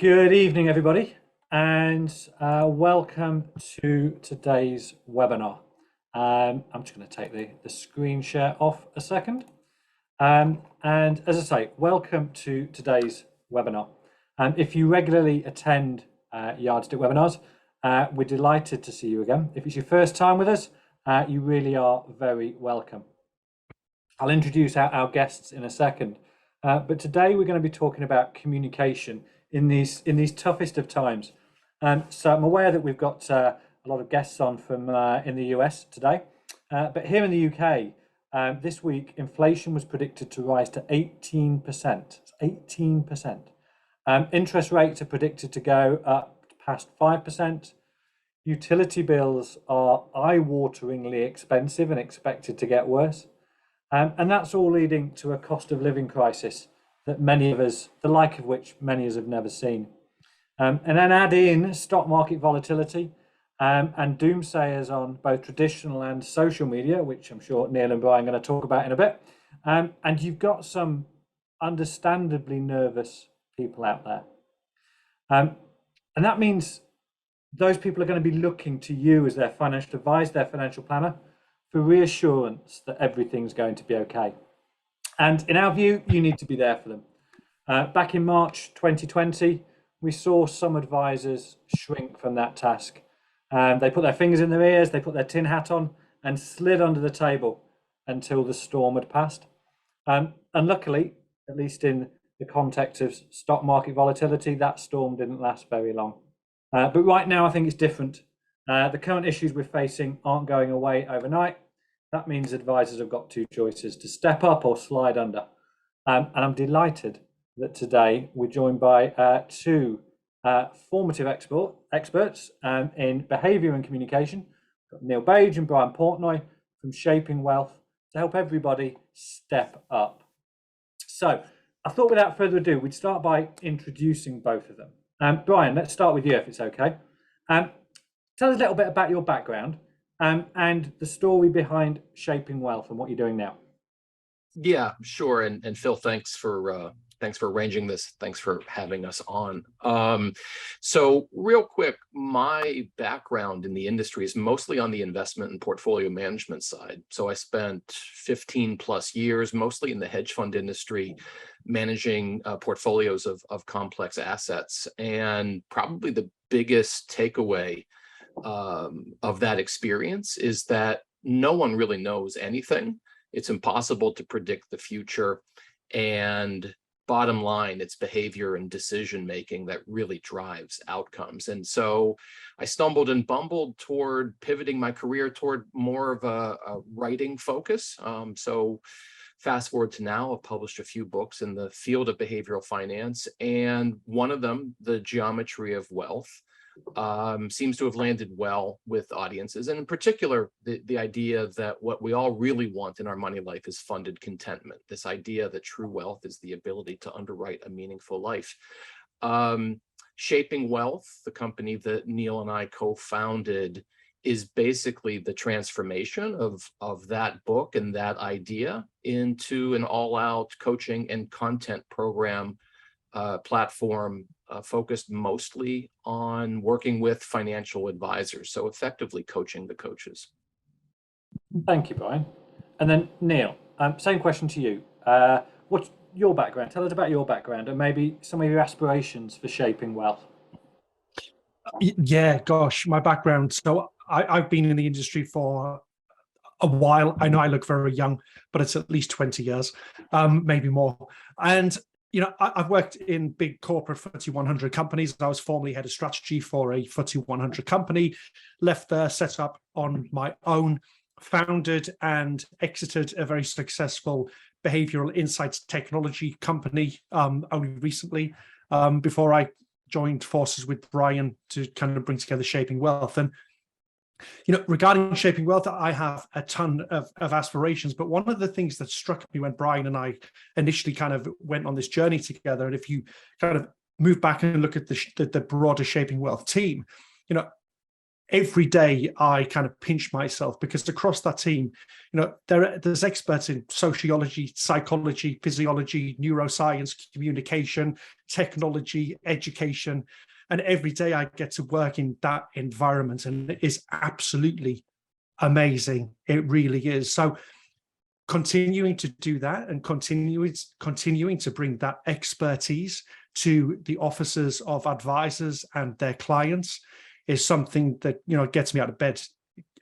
Good evening, everybody, and welcome to today's webinar. I'm just going to take the screen share off a second. And as I say, welcome to today's webinar. If you regularly attend Yardstick webinars, we're delighted to see you again. If it's your first time with us, you really are very welcome. I'll introduce our guests in a second, but today we're going to be talking about communication in these toughest of times. So I'm aware that we've got a lot of guests on from in the US today, but here in the UK, this week inflation was predicted to rise to 18%. 18%. Interest rates are predicted to go up past 5%. Utility bills are eye-wateringly expensive and expected to get worse. And that's all leading to a cost of living crisis that many of us, the like of which many of us have never seen. And then add in stock market volatility and doomsayers on both traditional and social media, which I'm sure Neil and Brian are going to talk about in a bit. And you've got some understandably nervous people out there. And that means those people are going to be looking to you as their financial advisor, their financial planner, for reassurance that everything's going to be okay. And in our view, you need to be there for them. Back in March 2020, we saw some advisors shrink from that task. They put their fingers in their ears, they put their tin hat on and slid under the table until the storm had passed. And luckily, at least in the context of stock market volatility, that storm didn't last very long. But right now, I think it's different. The current issues we're facing aren't going away overnight. That means advisors have got two choices: to step up or slide under. And I'm delighted that today we're joined by two formative experts in behaviour and communication. We've got Neil Bage and Brian Portnoy from Shaping Wealth to help everybody step up. So I thought without further ado, we'd start by introducing both of them. Brian, let's start with you if it's okay. Tell us a little bit about your background and the story behind Shaping Wealth and what you're doing now. Yeah, sure. And Phil, thanks for arranging this. Thanks for having us on. So real quick, my background in the industry is mostly on the investment and portfolio management side. So I spent 15 plus years, mostly in the hedge fund industry, managing portfolios of complex assets. And probably the biggest takeaway of that experience is that no one really knows anything. It's impossible to predict the future. And bottom line, it's behavior and decision making that really drives outcomes. And so I stumbled and bumbled toward pivoting my career toward more of a writing focus. So fast forward to now, I've published a few books in the field of behavioral finance, and one of them, The Geometry of Wealth, seems to have landed well with audiences, and in particular the idea that what we all really want in our money life is funded contentment, this idea that true wealth is the ability to underwrite a meaningful life. Shaping Wealth, the company that Neil and I co-founded, is basically the transformation of that book and that idea into an all-out coaching and content program platform focused mostly on working with financial advisors, so effectively coaching the coaches. Thank you, Brian. And then Neil, same question to you. What's your background? Tell us about your background and maybe some of your aspirations for Shaping Wealth. Yeah, gosh, my background. So I've been in the industry for a while. I know I look very young, but it's at least 20 years, maybe more. And I've worked in big corporate FTSE 100 companies. I was formerly head of strategy for a FTSE 100 company, left there, set up on my own, founded and exited a very successful behavioral insights technology company only recently, before I joined forces with Brian to kind of bring together Shaping Wealth. And regarding Shaping Wealth, I have a ton of aspirations, but one of the things that struck me when Brian and I initially kind of went on this journey together, and if you kind of move back and look at the broader Shaping Wealth team, every day I kind of pinch myself, because across that team, there's experts in sociology, psychology, physiology, neuroscience, communication, technology, education. And every day I get to work in that environment, and it is absolutely amazing. It really is. So continuing to do that and continuing to bring that expertise to the offices of advisors and their clients is something that gets me out of bed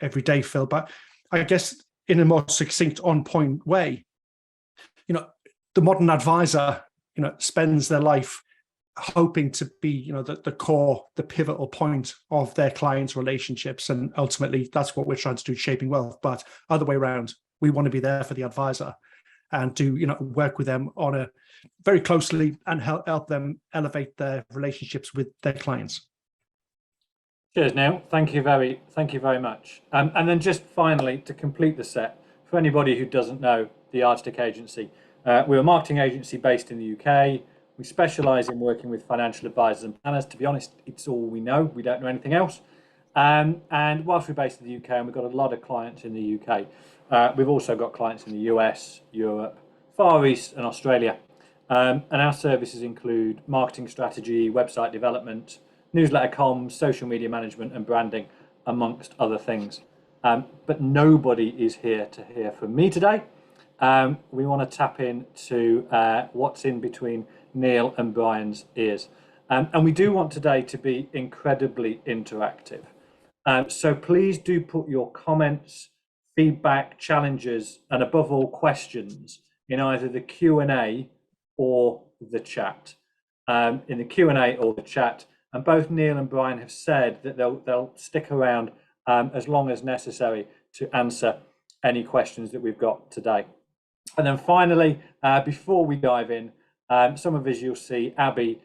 every day, Phil. But I guess in a more succinct, on point way, the modern advisor spends their life hoping to be the core, the pivotal point of their clients' relationships, and ultimately that's what we're trying to do, shaping wealth. But other way around, we want to be there for the advisor and to work with them on a very closely and help them elevate their relationships with their clients. Cheers, Neil. Thank you very much. And then just finally, to complete the set, for anybody who doesn't know the Arctic Agency, we're a marketing agency based in the UK. We specialise in working with financial advisors and planners. To be honest, it's all we know. We don't know anything else. And whilst we're based in the UK and we've got a lot of clients in the UK, we've also got clients in the US, Europe, Far East and Australia. And our services include marketing strategy, website development, newsletter comms, social media management and branding, amongst other things. But nobody is here to hear from me today. We want to tap into what's in between Neil and Brian's ears. And we do want today to be incredibly interactive. So please do put your comments, feedback, challenges, and above all questions in either the Q&A or the chat. In the Q&A or the chat. And both Neil and Brian have said that they'll stick around as long as necessary to answer any questions that we've got today. And then finally, before we dive in, some of us you'll see Abby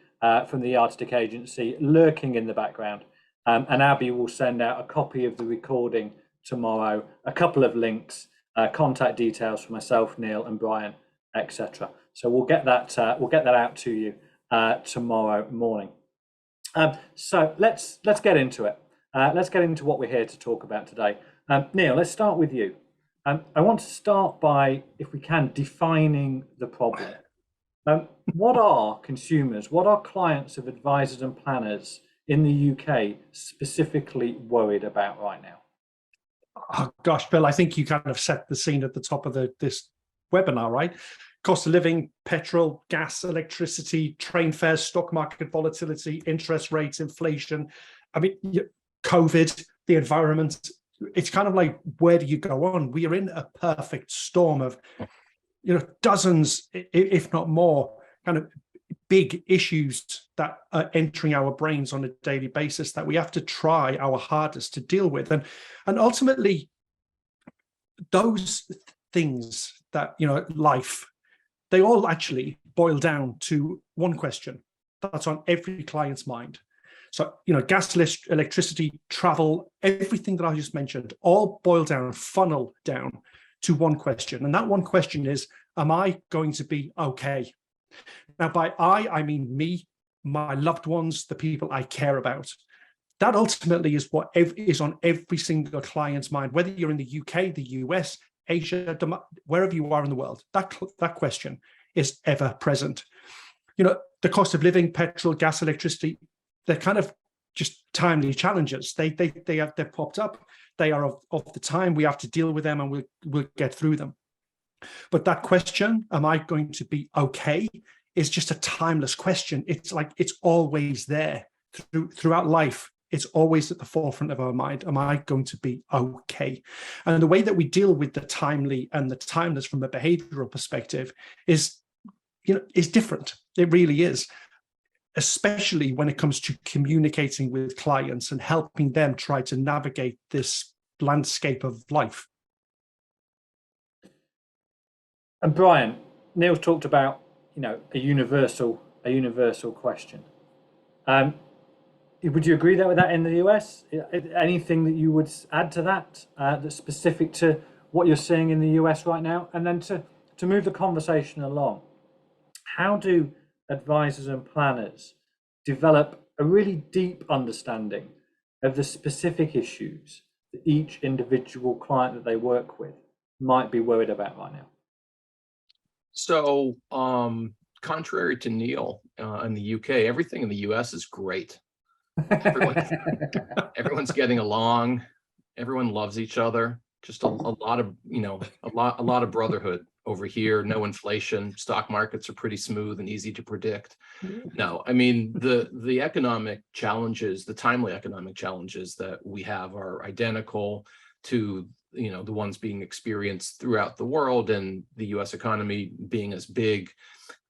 from the Arctic Agency lurking in the background. And Abby will send out a copy of the recording tomorrow, a couple of links, contact details for myself, Neil and Brian, etc. So we'll get that out to you tomorrow morning. So let's get into it. Let's get into what we're here to talk about today. Neil, let's start with you. I want to start by, if we can, defining the problem. What are consumers, what are clients of advisors and planners in the UK specifically worried about right now? Oh, gosh, Bill, I think you kind of set the scene at the top of this webinar, right? Cost of living, petrol, gas, electricity, train fares, stock market volatility, interest rates, inflation. I mean, COVID, the environment. It's kind of like, where do you go on? We are in a perfect storm of, dozens, if not more, kind of big issues that are entering our brains on a daily basis that we have to try our hardest to deal with. And ultimately, those things that, life, they all actually boil down to one question that's on every client's mind. So, gas, electricity, travel, everything that I just mentioned, all boil down, funnel down to one question. And that one question is, am I going to be okay? Now, by I mean me, my loved ones, the people I care about. That ultimately is what is on every single client's mind, whether you're in the UK, the US, Asia, wherever you are in the world. That question is ever present. The cost of living, petrol, gas, electricity, they're kind of just timely challenges. They've popped up. They are of the time. We have to deal with them, and we'll get through them. But that question, am I going to be okay, is just a timeless question. It's like, it's always there throughout life. It's always at the forefront of our mind. Am I going to be okay? And the way that we deal with the timely and the timeless from a behavioral perspective is different. It really is, especially when it comes to communicating with clients and helping them try to navigate this landscape of life. And Brian, Neil's talked about, a universal question. Would you agree with that in the US? Anything that you would add to that that's specific to what you're seeing in the US right now? And then to move the conversation along, how do advisors and planners develop a really deep understanding of the specific issues that each individual client that they work with might be worried about right now? So, contrary to Neil, in the UK, everything in the US is great. Everyone's getting along. Everyone loves each other. Just a lot of, a lot of brotherhood over here. No inflation. Stock markets are pretty smooth and easy to predict. No, I mean, the economic challenges, the timely economic challenges that we have are identical to, the ones being experienced throughout the world, and the US economy being as big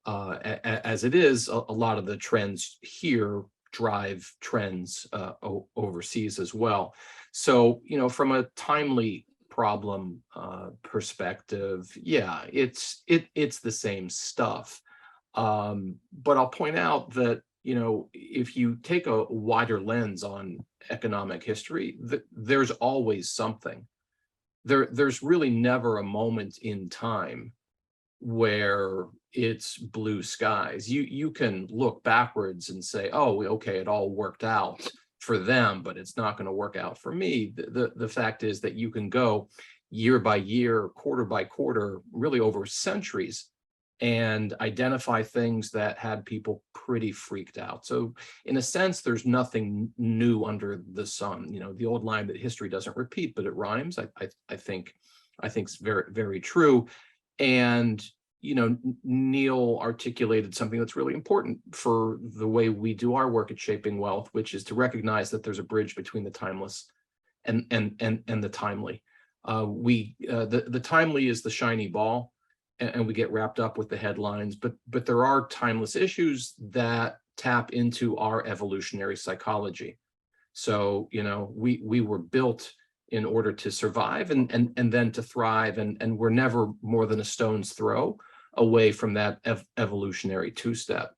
as it is, a lot of the trends here drive trends overseas as well. So, from a timely problem perspective, yeah, it's the same stuff. But I'll point out that, if you take a wider lens on economic history, there's always something. There's really never a moment in time where it's blue skies. You can look backwards and say, oh, okay, it all worked out for them, but it's not going to work out for me. The fact is that you can go year by year, quarter by quarter, really over centuries, and identify things that had people pretty freaked out. So in a sense, there's nothing new under the sun. The old line that history doesn't repeat, but it rhymes, I think it's very, very true. And Neil articulated something that's really important for the way we do our work at Shaping Wealth, which is to recognize that there's a bridge between the timeless and the timely. The timely is the shiny ball, and we get wrapped up with the headlines, but there are timeless issues that tap into our evolutionary psychology. So, we were built in order to survive and then to thrive, and we're never more than a stone's throw away from that evolutionary two-step.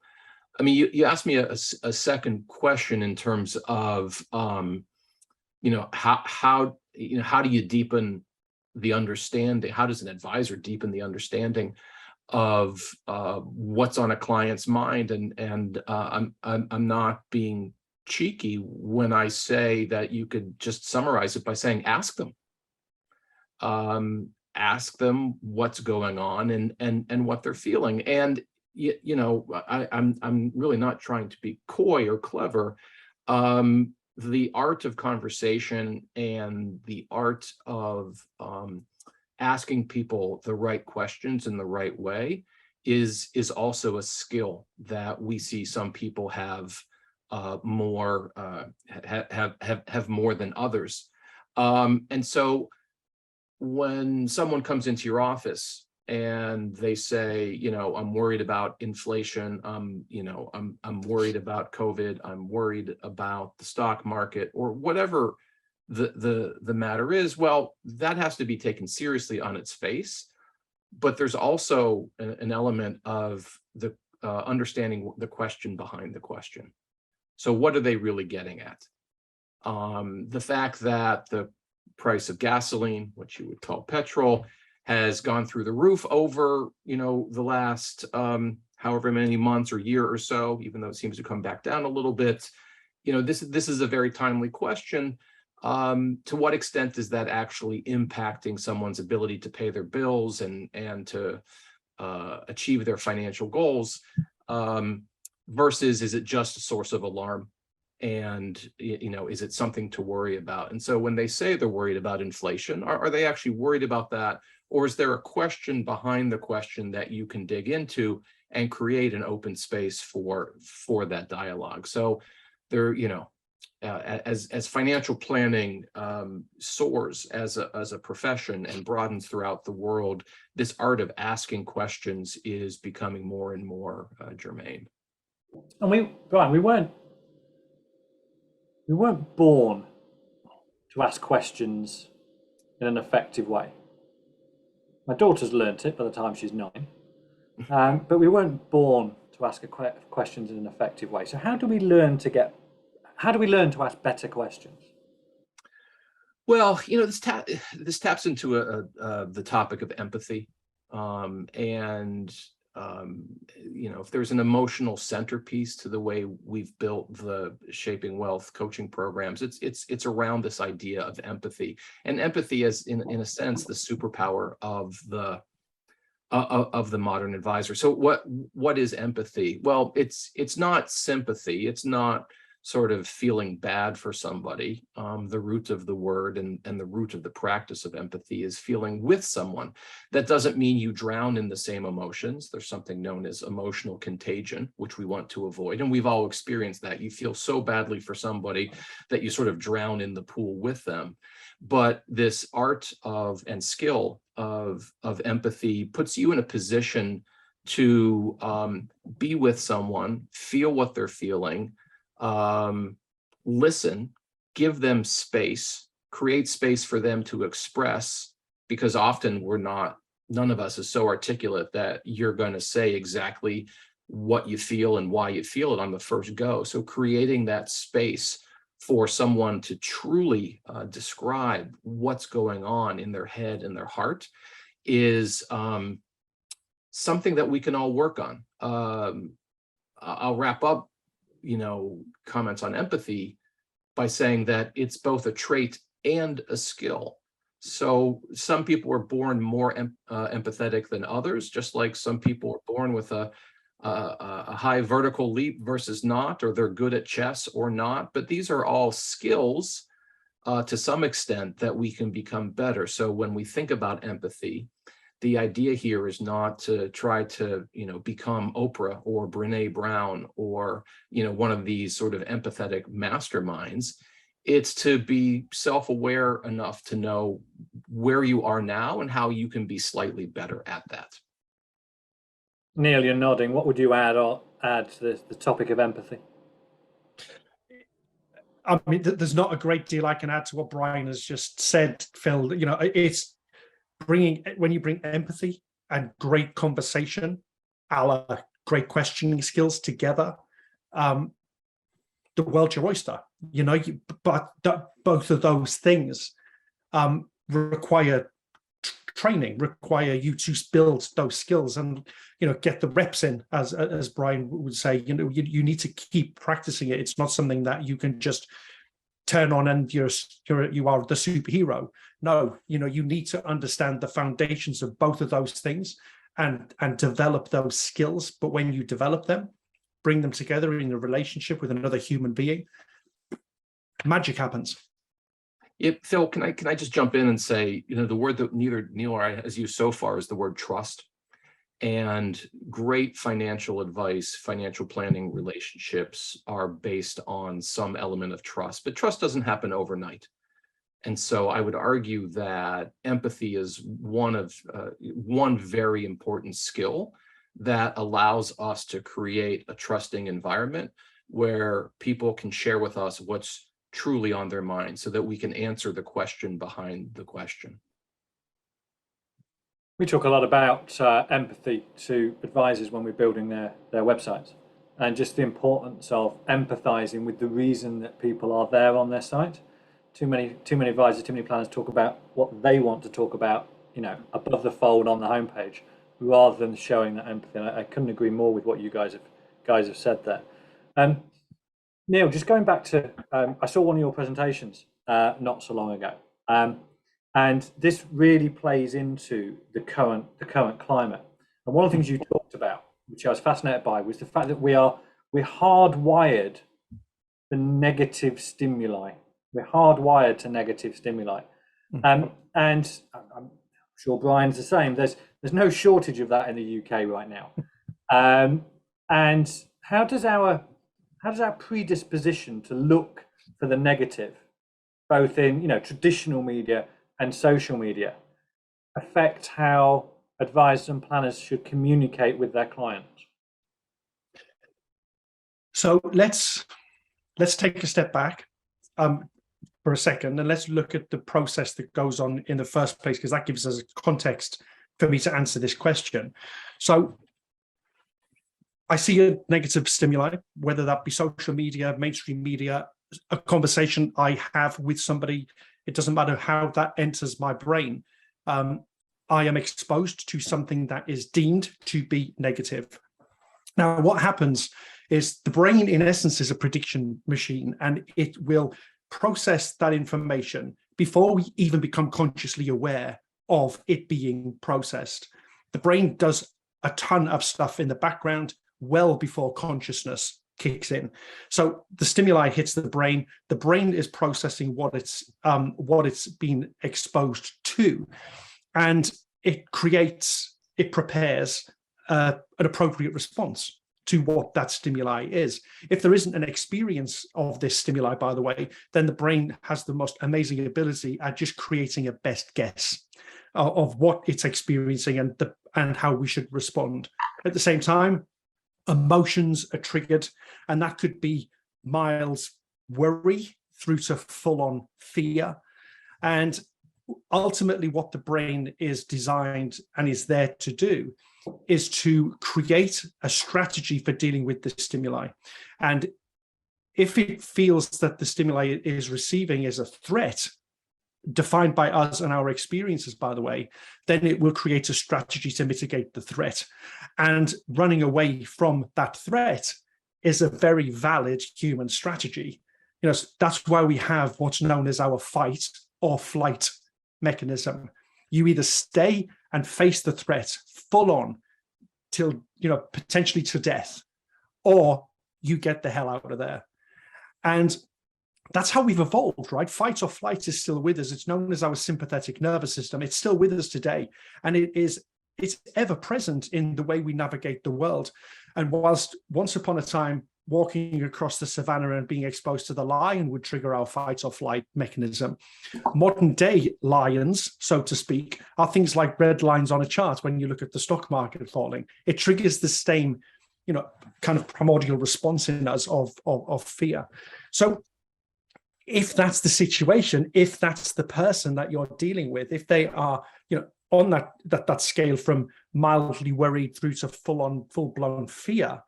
I mean, you asked me a second question in terms of, how do you deepen the understanding? How does an advisor deepen the understanding of what's on a client's mind? And I'm not being cheeky when I say that you could just summarize it by saying, ask them. Ask them what's going on and what they're feeling. And I'm really not trying to be coy or clever. The art of conversation and the art of asking people the right questions in the right way is also a skill that we see some people have more than others. And so when someone comes into your office and they say, I'm worried about inflation, I'm worried about COVID, I'm worried about the stock market, or whatever the matter is, well, that has to be taken seriously on its face. But there's also an element of the understanding the question behind the question. So what are they really getting at? The fact that the price of gasoline, what you would call petrol, has gone through the roof over, the last however many months or year or so, even though it seems to come back down a little bit. This is a very timely question. To what extent is that actually impacting someone's ability to pay their bills and to achieve their financial goals, versus is it just a source of alarm? And, is it something to worry about? And so when they say they're worried about inflation, are they actually worried about that? Or is there a question behind the question that you can dig into and create an open space for that dialogue? So there, as financial planning soars as a profession and broadens throughout the world, this art of asking questions is becoming more and more germane. And Brian, we weren't born to ask questions in an effective way. My daughter's learnt it by the time she's 9, but we weren't born to ask questions in an effective way. So how do we learn to ask better questions? Well, this taps into the topic of empathy, and if there's an emotional centerpiece to the way we've built the Shaping Wealth coaching programs, it's around this idea of empathy, and empathy is in a sense the superpower of the modern advisor. So what is empathy? Well, it's not sympathy. It's not sort of feeling bad for somebody. The root of the word and the root of the practice of empathy is feeling with someone. That doesn't mean you drown in the same emotions. There's something known as emotional contagion, which we want to avoid. And we've all experienced that. You feel so badly for somebody that you sort of drown in the pool with them. But this art of and skill of empathy puts you in a position to be with someone, feel what they're feeling, listen, give them space, create space for them to express, because often none of us is so articulate that you're going to say exactly what you feel and why you feel it on the first go. So creating that space for someone to truly describe what's going on in their head and their heart is something that we can all work on. I'll wrap up comments on empathy by saying that it's both a trait and a skill. So some people are born more empathetic than others, just like some people are born with a high vertical leap versus not, or they're good at chess or not. But these are all skills to some extent that we can become better. So when we think about empathy, the idea here is not to try to, become Oprah or Brene Brown or, one of these sort of empathetic masterminds. It's to be self-aware enough to know where you are now and how you can be slightly better at that. Neil, you're nodding. What would you add to the topic of empathy? I mean, there's not a great deal I can add to what Brian has just said, Phil. It's when you bring empathy and great conversation, great questioning skills together, the world's your oyster. But both of those things require training, require you to build those skills and get the reps in, as Brian would say. You need to keep practicing it. It's not something that you can just turn on and you are the superhero. No, you need to understand the foundations of both of those things and develop those skills. But when you develop them, bring them together in a relationship with another human being, magic happens. Yeah, Phil, can I just jump in and say, the word that neither Neil or I has used so far is the word trust. And great financial advice, financial planning relationships are based on some element of trust, but trust doesn't happen overnight. And so I would argue that empathy is one very important skill that allows us to create a trusting environment where people can share with us what's truly on their mind so that we can answer the question behind the question. We talk a lot about empathy to advisors when we're building their websites, and just the importance of empathizing with the reason that people are there on their site. Too many advisors, too many planners talk about what they want to talk about, above the fold on the homepage, rather than showing that empathy. And I couldn't agree more with what you guys have said there. Neil, just going back to, I saw one of your presentations not so long ago. And this really plays into the current climate. And one of the things you talked about, which I was fascinated by, was the fact that we're hardwired for negative stimuli. We're hardwired to negative stimuli. And I'm sure Brian's the same. There's no shortage of that in the UK right now. And how does our predisposition to look for the negative, both in traditional media and social media, affect how advisors and planners should communicate with their clients? So let's take a step back for a second, and let's look at the process that goes on in the first place, because that gives us a context for me to answer this question. So I see a negative stimuli, whether that be social media, mainstream media, a conversation I have with somebody. It doesn't matter how that enters my brain. I am exposed to something that is deemed to be negative. Now, what happens is the brain, in essence, is a prediction machine, and it will process that information before we even become consciously aware of it being processed. The brain does a ton of stuff in the background well before consciousness kicks in. So the stimuli hits the brain is processing what it's been exposed to, and it prepares an appropriate response to what that stimuli is. If there isn't an experience of this stimuli, by the way, then the brain has the most amazing ability at just creating a best guess of what it's experiencing and how we should respond. At the same time, emotions are triggered, and that could be mild worry through to full-on fear. And ultimately, what the brain is designed and is there to do is to create a strategy for dealing with the stimuli. And if it feels that the stimuli it is receiving is a threat, defined by us and our experiences, by the way, then it will create a strategy to mitigate the threat. And running away from that threat is a very valid human strategy. You know, that's why we have what's known as our fight or flight mechanism. You either stay and face the threat full on till, you know, potentially to death, or you get the hell out of there. And that's how we've evolved, right? Fight or flight is still with us. It's known as our sympathetic nervous system. It's still with us today. And it's ever present in the way we navigate the world. And whilst once upon a time, walking across the savannah and being exposed to the lion would trigger our fight or flight mechanism, modern day lions, so to speak, are things like red lines on a chart. When you look at the stock market falling, it triggers the same, you know, kind of primordial response in us of fear. So if that's the situation, if that's the person that you're dealing with, if they are, you know, on that scale from mildly worried through to full-blown fear,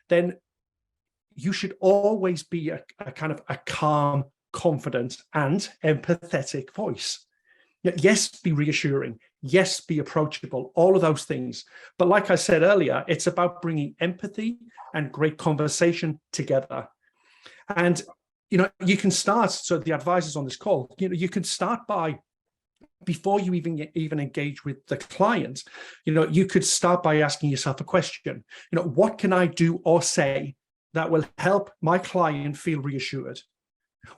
then you should always be a kind of a calm, confident, and empathetic voice. Yes, be reassuring. Yes, be approachable. All of those things. But like I said earlier, it's about bringing empathy and great conversation together. And you know, you can start. So the advisors on this call, you know, you can start by, before you even engage with the client, you know, you could start by asking yourself a question. You know, what can I do or say that will help my client feel reassured?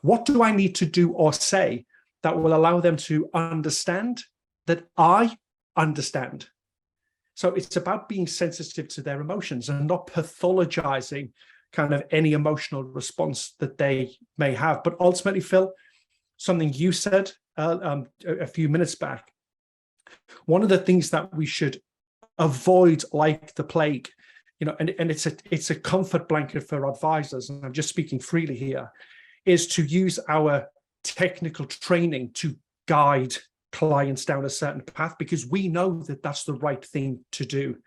What do I need to do or say that will allow them to understand that I understand? So it's about being sensitive to their emotions and not pathologizing kind of any emotional response that they may have. But ultimately, Phil, something you said a few minutes back, one of the things that we should avoid like the plague, you know, and it's a comfort blanket for advisors, and I'm just speaking freely here, is to use our technical training to guide clients down a certain path, because we know that that's the right thing to do.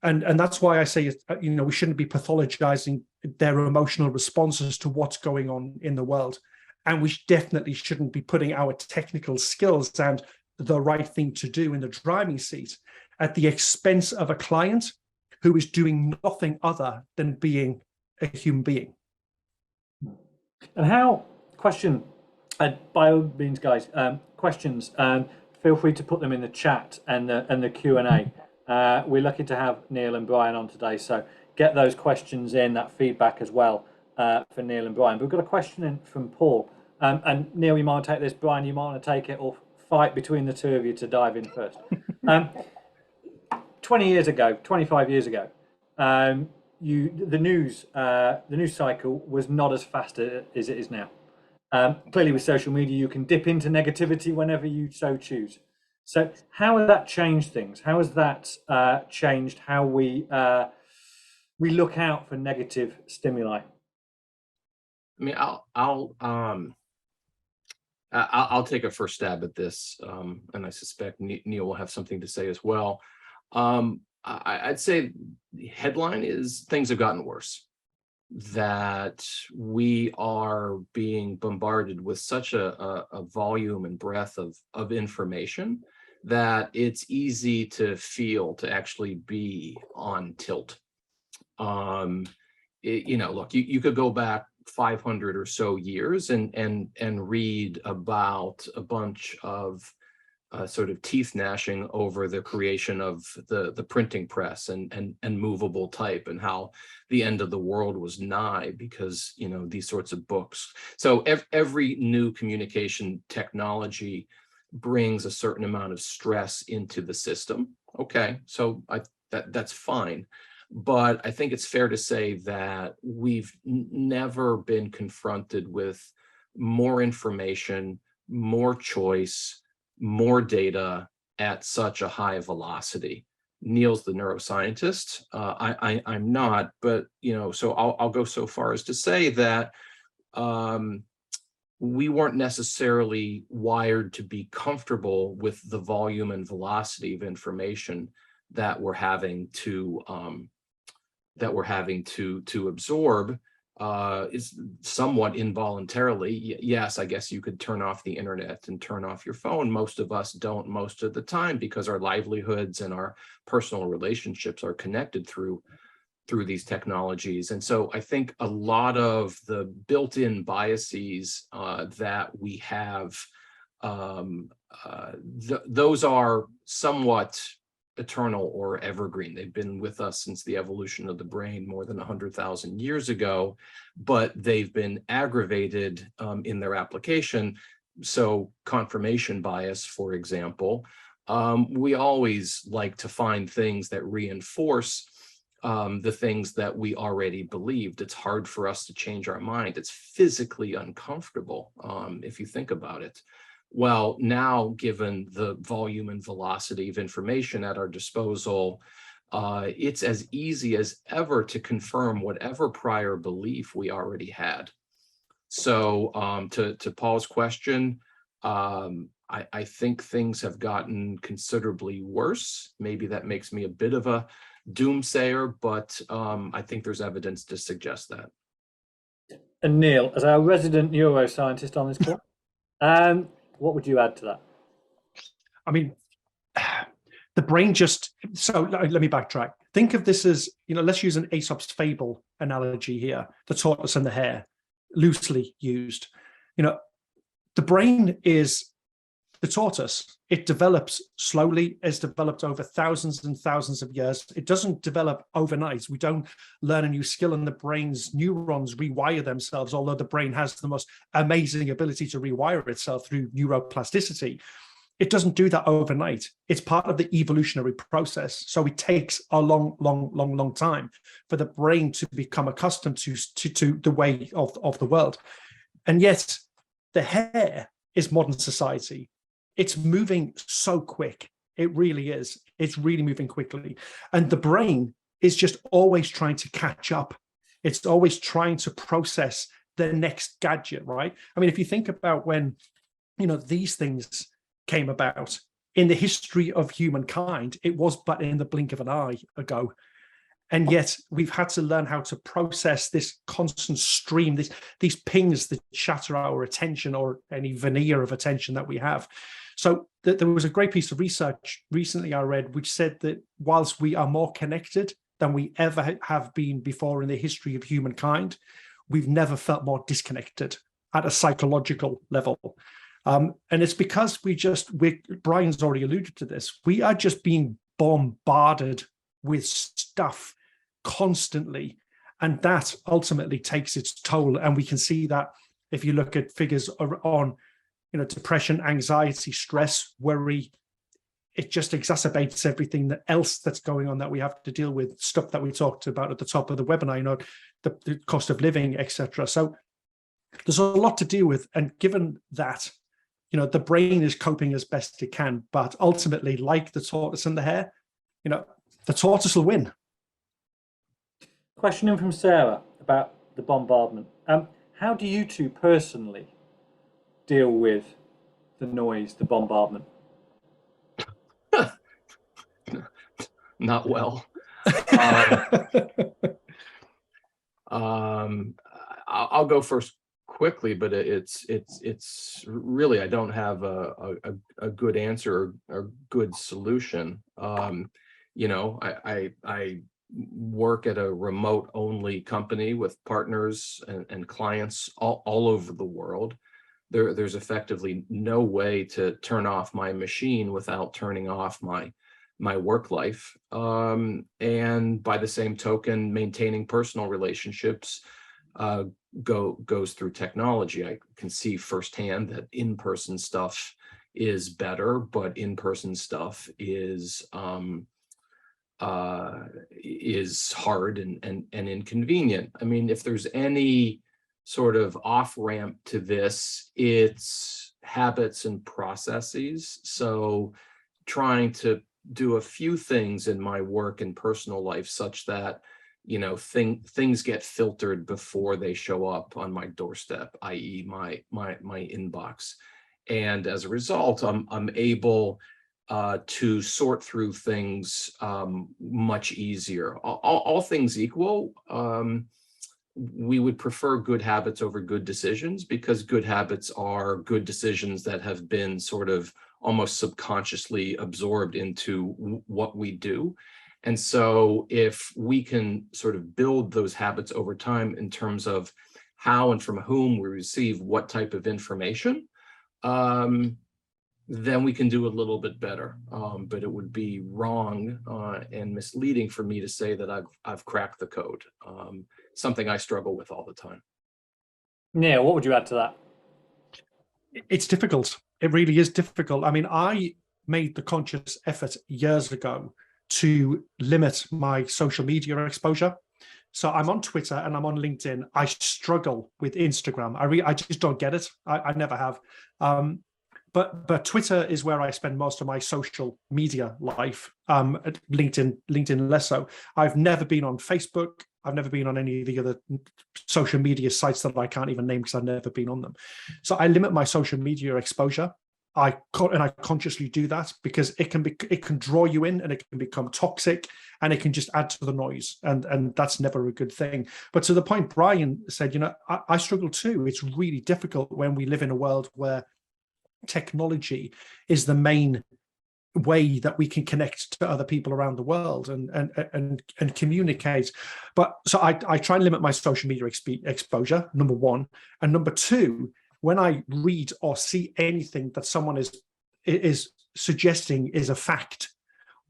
And that's why I say, you know, we shouldn't be pathologizing their emotional responses to what's going on in the world. And we definitely shouldn't be putting our technical skills and the right thing to do in the driving seat at the expense of a client who is doing nothing other than being a human being. And how, question, by all means, guys, questions, feel free to put them in the chat and the Q&A. We're lucky to have Neil and Brian on today, so get those questions in, that feedback as well for Neil and Brian. But we've got a question in from Paul. And Neil, you might take this, Brian, you might want to take it, or fight between the two of you to dive in first. 20 years ago, 25 years ago, the news cycle was not as fast as it is now. Clearly with social media, you can dip into negativity whenever you so choose. So how has that changed things? How has that changed how we look out for negative stimuli? I mean, I'll take a first stab at this, and I suspect Neil will have something to say as well. I'd say the headline is things have gotten worse, that we are being bombarded with such a volume and breadth of information that it's easy to actually be on tilt. Look, you could go back 500 or so years and read about a bunch of sort of teeth gnashing over the creation of the printing press and movable type, and how the end of the world was nigh because these sorts of books. So every new communication technology brings a certain amount of stress into the system. Okay, so that's fine. But I think it's fair to say that we've never been confronted with more information, more choice, more data at such a high velocity. Neil's the neuroscientist. I'm not, but so I'll go so far as to say that we weren't necessarily wired to be comfortable with the volume and velocity of information that we're having to absorb. Is somewhat involuntarily. Yes, I guess you could turn off the internet and turn off your phone. Most of us don't most of the time because our livelihoods and our personal relationships are connected through these technologies. And so I think a lot of the built-in biases that we have, those are somewhat eternal or evergreen. They've been with us since the evolution of the brain more than 100,000 years ago, but they've been aggravated in their application. So confirmation bias, for example, we always like to find things that reinforce the things that we already believed. It's hard for us to change our mind. It's physically uncomfortable if you think about it. Well, now, given the volume and velocity of information at our disposal, it's as easy as ever to confirm whatever prior belief we already had. So to Paul's question, I think things have gotten considerably worse. Maybe that makes me a bit of a doomsayer, but I think there's evidence to suggest that. And Neil, as our resident neuroscientist on this call, what would you add to that? I mean, the brain so let me backtrack. Think of this as, let's use an Aesop's fable analogy here, the tortoise and the hare, loosely used. The brain is the tortoise. It develops slowly, it's developed over thousands and thousands of years. It doesn't develop overnight. We don't learn a new skill and the brain's neurons rewire themselves, although the brain has the most amazing ability to rewire itself through neuroplasticity. It doesn't do that overnight. It's part of the evolutionary process. So it takes a long time for the brain to become accustomed to the way of the world. And yet the hare is modern society. It's moving so quick. It really is. It's really moving quickly. And the brain is just always trying to catch up. It's always trying to process the next gadget, right? I mean, if you think about when, these things came about in the history of humankind, it was but in the blink of an eye ago. And yet we've had to learn how to process this constant stream, these pings that shatter our attention or any veneer of attention that we have. So there was a great piece of research recently I read, which said that whilst we are more connected than we ever have been before in the history of humankind, we've never felt more disconnected at a psychological level. And it's because Brian's already alluded to this, we are just being bombarded with stuff constantly, and that ultimately takes its toll. And we can see that if you look at figures on depression, anxiety, stress, worry, it just exacerbates everything else that's going on that we have to deal with, stuff that we talked about at the top of the webinar, the cost of living, etc. So there's a lot to deal with, and given that the brain is coping as best it can, but ultimately, like the tortoise and the hare, the tortoise will win. Question in from Sarah about the bombardment. How do you two personally deal with the noise, the bombardment? Not well. I'll go first quickly, but it's really, I don't have a good answer or good solution. You know, I work at a remote only company with partners and clients all over the world. There's effectively no way to turn off my machine without turning off my work life. And by the same token, maintaining personal relationships goes through technology. I can see firsthand that in-person stuff is better, but in-person stuff is hard and inconvenient. I mean, if there's any sort of off-ramp to this, it's habits and processes. So trying to do a few things in my work and personal life such that, you know, things get filtered before they show up on my doorstep, i.e. my inbox. And as a result, I'm able to sort through things much easier. All things equal, we would prefer good habits over good decisions, because good habits are good decisions that have been sort of almost subconsciously absorbed into what we do. And so if we can sort of build those habits over time in terms of how and from whom we receive what type of information, then we can do a little bit better. But it would be wrong and misleading for me to say that I've cracked the code. Something I struggle with all the time. Yeah, what would you add to that? It's difficult. It really is difficult. I mean, I made the conscious effort years ago to limit my social media exposure. So I'm on Twitter and I'm on LinkedIn. I struggle with Instagram. I just don't get it. I never have. But Twitter is where I spend most of my social media life. LinkedIn less so. I've never been on Facebook. I've never been on any of the other social media sites that I can't even name because I've never been on them. So I limit my social media exposure. I consciously do that because it can draw you in and it can become toxic and it can just add to the noise, and that's never a good thing. But to the point Brian said, you know, I struggle too. It's really difficult when we live in a world where technology is the main way that we can connect to other people around the world and communicate. But so I try and limit my social media exposure, number one, and number two, when I read or see anything that someone is suggesting is a fact,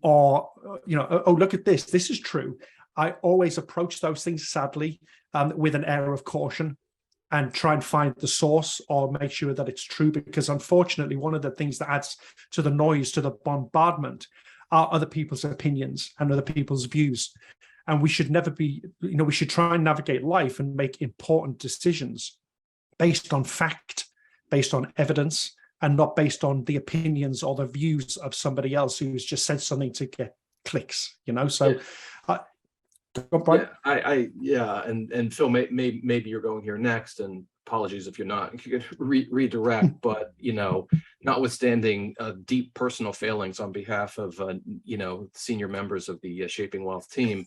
or you know, oh, look at this is true, I always approach those things, sadly, with an air of caution and try and find the source or make sure that it's true, because unfortunately one of the things that adds to the noise, to the bombardment, are other people's opinions and other people's views. And we should never be, you know, we should try and navigate life and make important decisions based on fact, based on evidence, and not based on the opinions or the views of somebody else who's just said something to get clicks, you know. So yeah, and Phil, maybe you're going here next, and apologies if you're not. You could redirect, but you know, notwithstanding deep personal failings on behalf of you know, senior members of the Shaping Wealth team,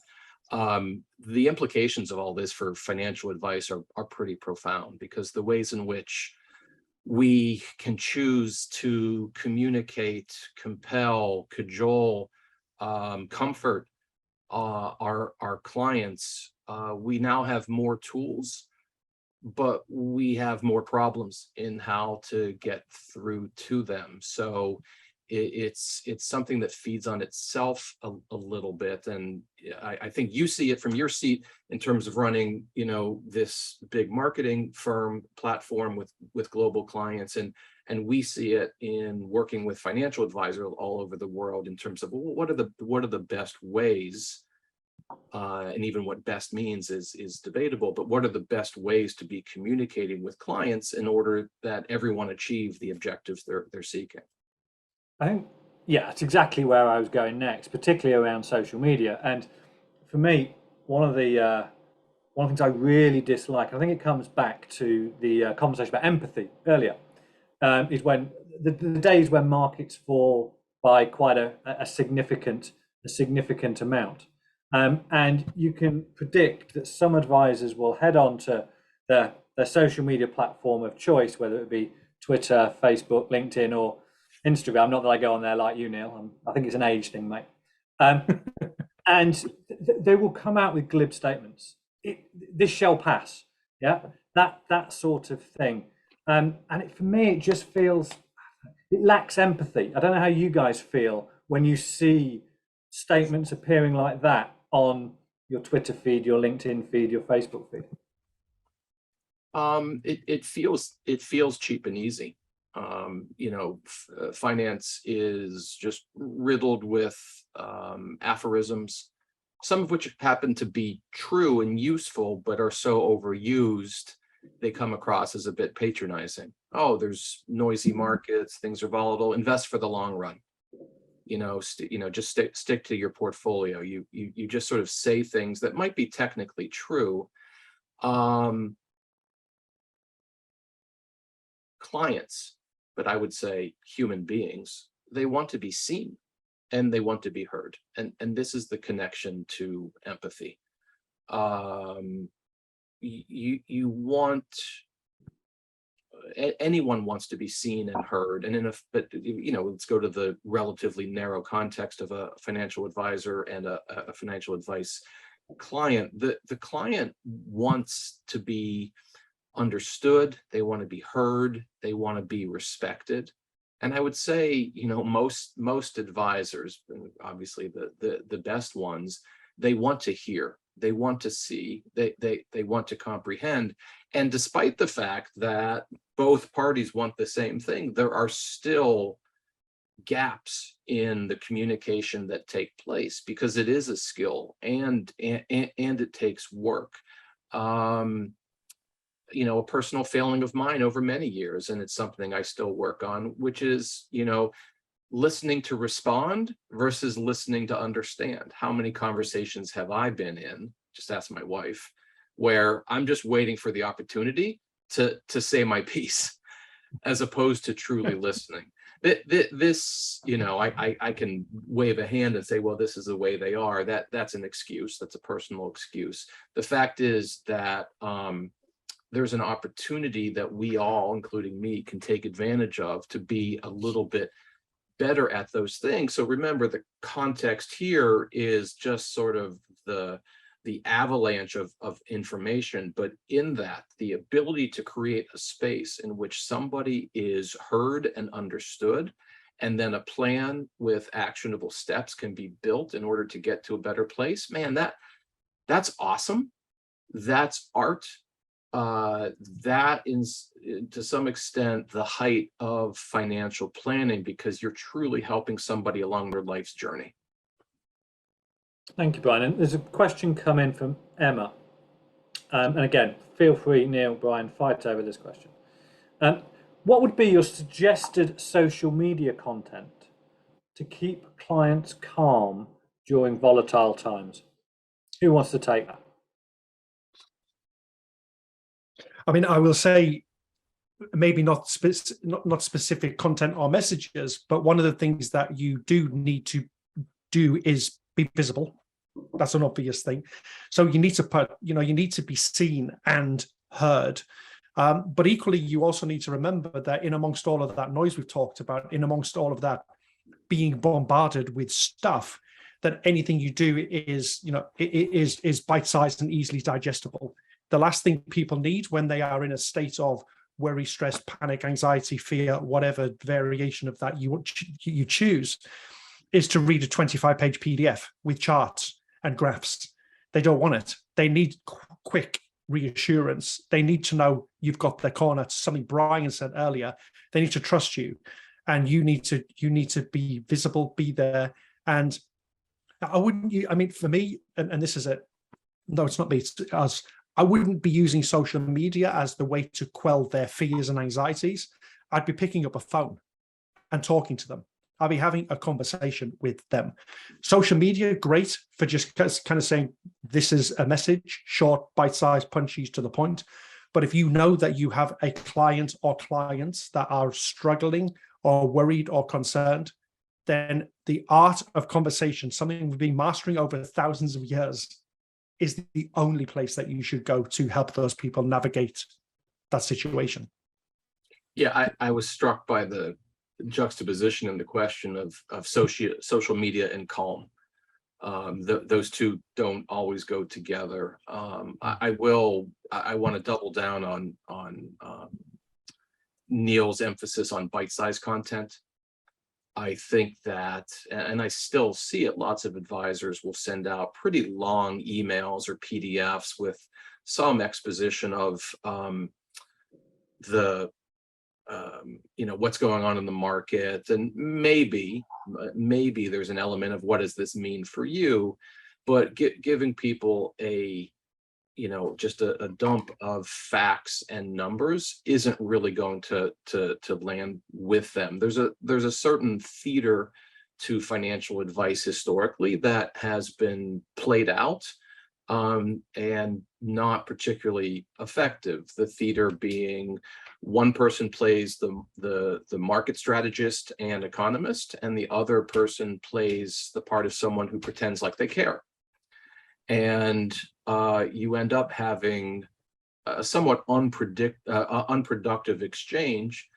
the implications of all this for financial advice are pretty profound, because the ways in which we can choose to communicate, compel, cajole, comfort our clients, we now have more tools, but we have more problems in how to get through to them. So it's something that feeds on itself a little bit. And I think you see it from your seat in terms of running, you know, this big marketing firm platform with global clients, and we see it in working with financial advisors all over the world in terms of, well, what are the best ways, and even what best means is debatable, but what are the best ways to be communicating with clients in order that everyone achieve the objectives they're seeking? I think, yeah, it's exactly where I was going next, particularly around social media. And for me, one of the things I really dislike, I think it comes back to the conversation about empathy earlier, is when the days when markets fall by quite a significant amount. And you can predict that some advisors will head on to their their social media platform of choice, whether it be Twitter, Facebook, LinkedIn, or Instagram. Not that I go on there like you, Neil. I think it's an age thing, mate. And they will come out with glib statements. This shall pass. Yeah, that sort of thing. And for me, it just feels, it lacks empathy. I don't know how you guys feel when you see statements appearing like that on your Twitter feed, your LinkedIn feed, your Facebook feed. It feels cheap and easy. Finance is just riddled with aphorisms, some of which happen to be true and useful, but are so overused, they come across as a bit patronizing. Oh, there's noisy markets, things are volatile, invest for the long run. Just stick to your portfolio. You just sort of say things that might be technically true. Clients, but I would say human beings, they want to be seen and they want to be heard. And this is the connection to empathy. Anyone wants to be seen and heard. And let's go to the relatively narrow context of a financial advisor and a financial advice client. The client wants to be understood, they want to be heard, they want to be respected. And I would say, most advisors, obviously the best ones, they want to hear, they want to see, they want to comprehend. And despite the fact that both parties want the same thing, there are still gaps in the communication that take place, because it is a skill and it takes work. A personal failing of mine over many years, and it's something I still work on, which is, listening to respond versus listening to understand. How many conversations have I been in, just ask my wife, where I'm just waiting for the opportunity to say my piece, as opposed to truly listening. This, I can wave a hand and say, well, this is the way they are. That's an excuse. That's a personal excuse. The fact is that there's an opportunity that we all, including me, can take advantage of to be a little bit better at those things. So remember, the context here is just sort of the avalanche of information, but in that, the ability to create a space in which somebody is heard and understood, and then a plan with actionable steps can be built in order to get to a better place. Man, that's awesome. That's art. That is, to some extent, the height of financial planning, because you're truly helping somebody along their life's journey. Thank you, Brian. And there's a question come in from Emma. And again, feel free, Neil, Brian, fight over this question. What would be your suggested social media content to keep clients calm during volatile times? Who wants to take that? I mean, I will say, maybe not specific content or messages, but one of the things that you do need to do is be visible. That's an obvious thing. So you need to you need to be seen and heard. But equally, you also need to remember that in amongst all of that noise we've talked about, in amongst all of that being bombarded with stuff, that anything you do is, is bite-sized and easily digestible. The last thing people need when they are in a state of worry, stress, panic, anxiety, fear, whatever variation of that you choose, is to read a 25-page PDF with charts and graphs. They don't want it. They need quick reassurance. They need to know you've got their corner. To something Brian said earlier, they need to trust you, and you need to be visible, be there. And I mean, for me, and this is it. No, it's not me. It's us. I wouldn't be using social media as the way to quell their fears and anxieties. I'd be picking up a phone and talking to them. I'll be having a conversation with them. Social media, great for just kind of saying, this is a message, short, bite-sized, punchy, to the point. But if you know that you have a client or clients that are struggling or worried or concerned, then the art of conversation, something we've been mastering over thousands of years, is the only place that you should go to help those people navigate that situation. Yeah, I was struck by the juxtaposition in the question of social media and calm. Those two don't always go together. I want to double down on Neil's emphasis on bite-sized content. I think that, and I still see it, lots of advisors will send out pretty long emails or PDFs with some exposition of what's going on in the market, and maybe there's an element of what does this mean for you, but giving people just a dump of facts and numbers isn't really going to land with them. There's a certain theater to financial advice historically that has been played out and not particularly effective. The theater being one person plays the market strategist and economist, and the other person plays the part of someone who pretends like they care. And you end up having a somewhat unproductive exchange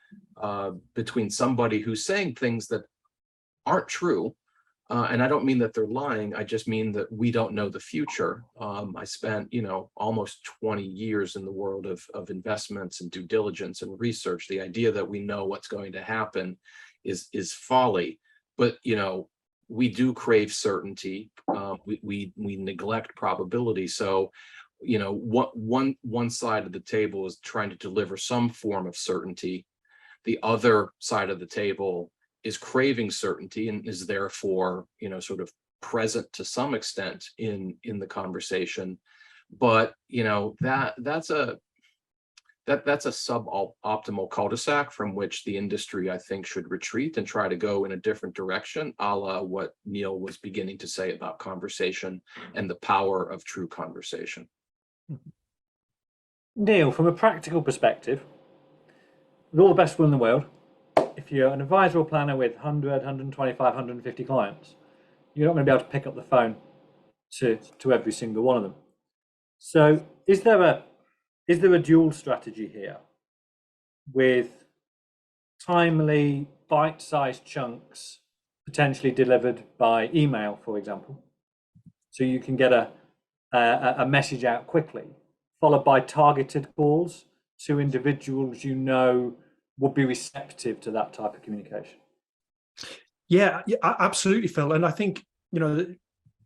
between somebody who's saying things that aren't true. And I don't mean that they're lying. I just mean that we don't know the future. I spent, almost 20 years in the world of investments and due diligence and research. The idea that we know what's going to happen is folly. But, we do crave certainty. We neglect probability. So, one side of the table is trying to deliver some form of certainty. The other side of the table is craving certainty and is therefore, sort of present to some extent in the conversation. But, that's a suboptimal cul-de-sac from which the industry, I think, should retreat and try to go in a different direction, a la what Neil was beginning to say about conversation and the power of true conversation. Neil, from a practical perspective, with all the best will in the world, if you're an advisor or planner with 100, 125, 150 clients, you're not going to be able to pick up the phone to every single one of them. So is there a dual strategy here with timely, bite-sized chunks potentially delivered by email, for example, so you can get a message out quickly, followed by targeted calls to individuals would be receptive to that type of communication? Yeah, absolutely, Phil. And I think, the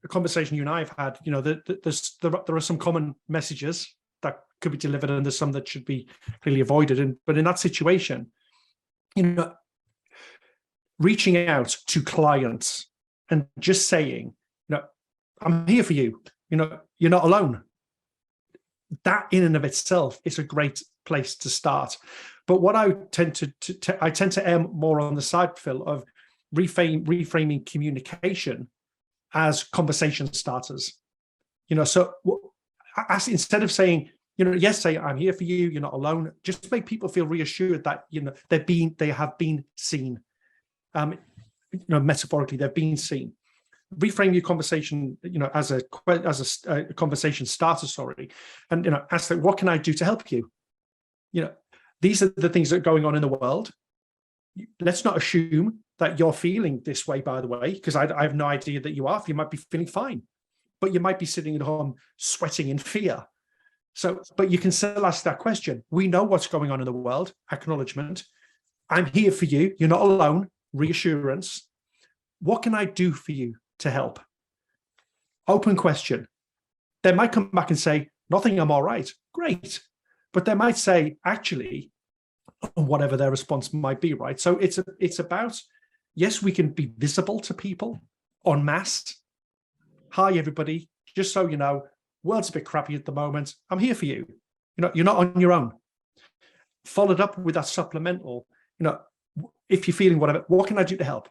conversation you and I have had, there are some common messages that could be delivered and there's some that should be clearly avoided. But in that situation, reaching out to clients and just saying, I'm here for you, you're not alone. That in and of itself is a great place to start. But what I tend to err more on the side, Phil, of reframing communication as conversation starters. So instead of saying, yes, say I'm here for you, you're not alone. Just make people feel reassured that they have been seen. Metaphorically, they've been seen. Reframe your conversation, as a conversation starter. And ask them, what can I do to help you? These are the things that are going on in the world. Let's not assume that you're feeling this way, by the way, because I have no idea that you are. You might be feeling fine, but you might be sitting at home sweating in fear. So, but you can still ask that question. We know what's going on in the world. Acknowledgement. I'm here for you. You're not alone. Reassurance. What can I do for you to help? Open question. They might come back and say, nothing, I'm all right. Great. But they might say, actually, whatever their response might be, right? So it's about, yes, we can be visible to people en masse. Hi, everybody. Just so you know, world's a bit crappy at the moment. I'm here for you. You're not on your own. Followed up with that supplemental, if you're feeling whatever, what can I do to help?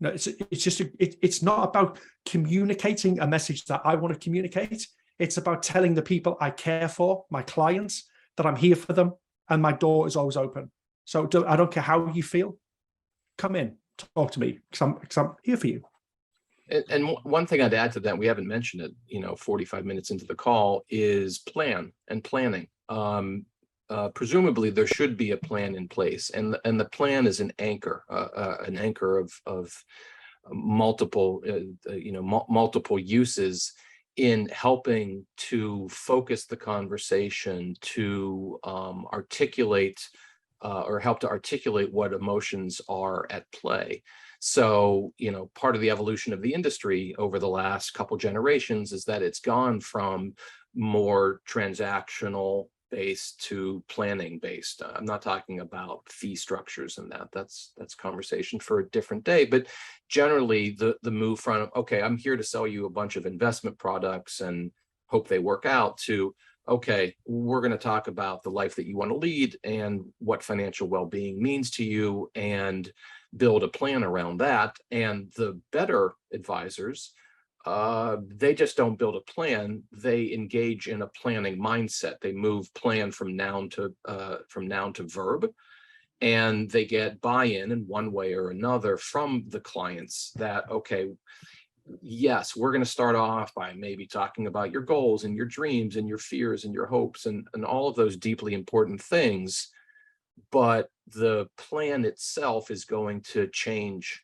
It's not about communicating a message that I want to communicate. It's about telling the people I care for, my clients, that I'm here for them and my door is always open. So I don't care how you feel. Come in, talk to me because I'm here for you. And one thing I'd add to that, we haven't mentioned it, 45 minutes into the call, is plan and planning. presumably there should be a plan in place, and the plan is an anchor of multiple multiple uses in helping to focus the conversation, to articulate or help to articulate what emotions are at play. So, part of the evolution of the industry over the last couple generations is that it's gone from more transactional based to planning based. I'm not talking about fee structures and that's conversation for a different day, but generally the move from, okay, I'm here to sell you a bunch of investment products and hope they work out, to, okay, we're going to talk about the life that you want to lead and what financial well-being means to you, and build a plan around that. And the better advisors, they just don't build a plan. They engage in a planning mindset. They move plan from noun to verb, and they get buy-in in one way or another from the clients that, okay, yes, we're going to start off by maybe talking about your goals and your dreams and your fears and your hopes and all of those deeply important things. But the plan itself is going to change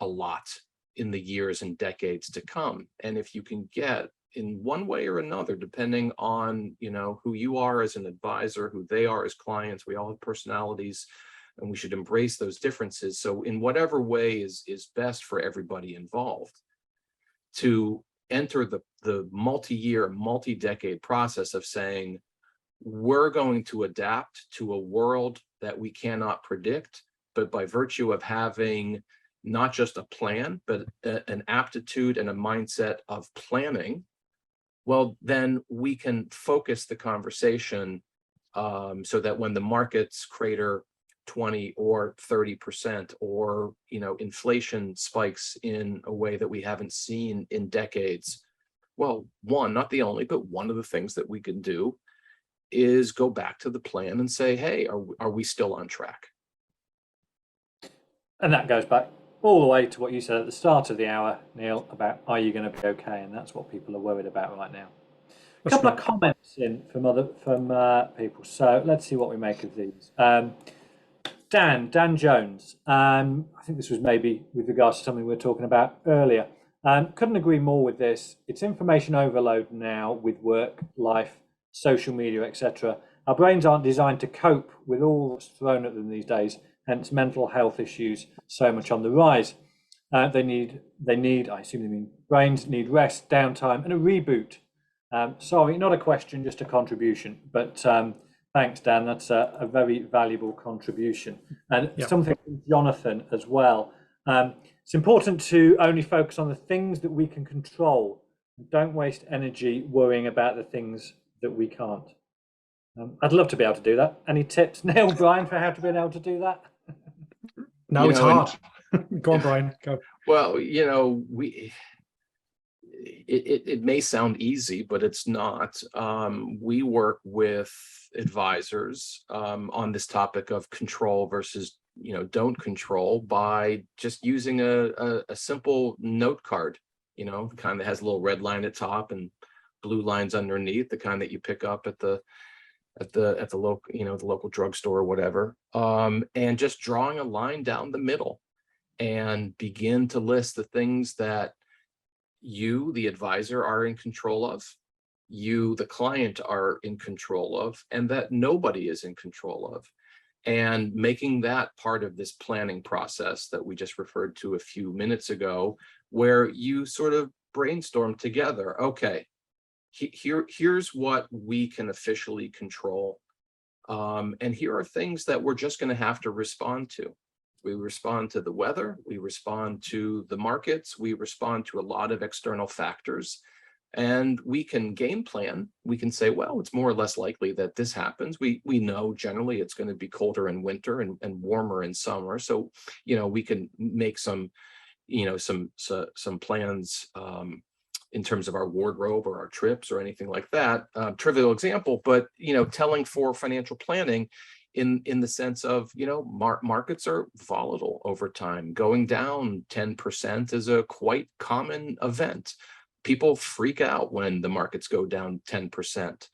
a lot in the years and decades to come. And if you can get in one way or another, depending on, who you are as an advisor, who they are as clients, we all have personalities, and we should embrace those differences. So in whatever way is best for everybody involved, to enter the multi-year, multi-decade process of saying, we're going to adapt to a world that we cannot predict, but by virtue of having not just a plan, but an aptitude and a mindset of planning, well, then we can focus the conversation so that when the markets crater 20 or 30%, or inflation spikes in a way that we haven't seen in decades, well, not the only, but one of the things that we can do is go back to the plan and say, hey, are we still on track? And that goes back all the way to what you said at the start of the hour, Neil, about are you going to be okay? And that's what people are worried about right now. A couple of comments in from people. So let's see what we make of these. Dan Jones. I think this was maybe with regards to something we were talking about earlier. Couldn't agree more with this. It's information overload now with work, life, social media, etc. Our brains aren't designed to cope with all that's thrown at them these days, hence mental health issues so much on the rise. They need, I assume they mean brains need rest, downtime, and a reboot. Sorry, not a question, just a contribution. But thanks, Dan. That's a very valuable contribution. And something from Jonathan as well. It's important to only focus on the things that we can control. Don't waste energy worrying about the things that we can't. I'd love to be able to do that. Any tips, Neil, Brian, for how to be able to do that? No, it's hard. Go on, Brian. Go. Well, it may sound easy, but it's not. We work with advisors on this topic of control versus don't control by just using a simple note card, the kind that has a little red line at top and blue lines underneath, the kind that you pick up at the local, the local drugstore or whatever, and just drawing a line down the middle and begin to list the things that you, the advisor, are in control of, you, the client, are in control of, and that nobody is in control of. And making that part of this planning process that we just referred to a few minutes ago, where you sort of brainstorm together, okay, here's what we can officially control. And here are things that we're just going to have to respond to. We respond to the weather, we respond to the markets, we respond to a lot of external factors, and we can game plan. We can say, well, it's more or less likely that this happens. We know generally it's going to be colder in winter and warmer in summer. So, we can make some plans in terms of our wardrobe or our trips or anything like that. Trivial example, but telling for financial planning in the sense of, markets are volatile over time. Going down 10% is a quite common event. People freak out when the markets go down 10%.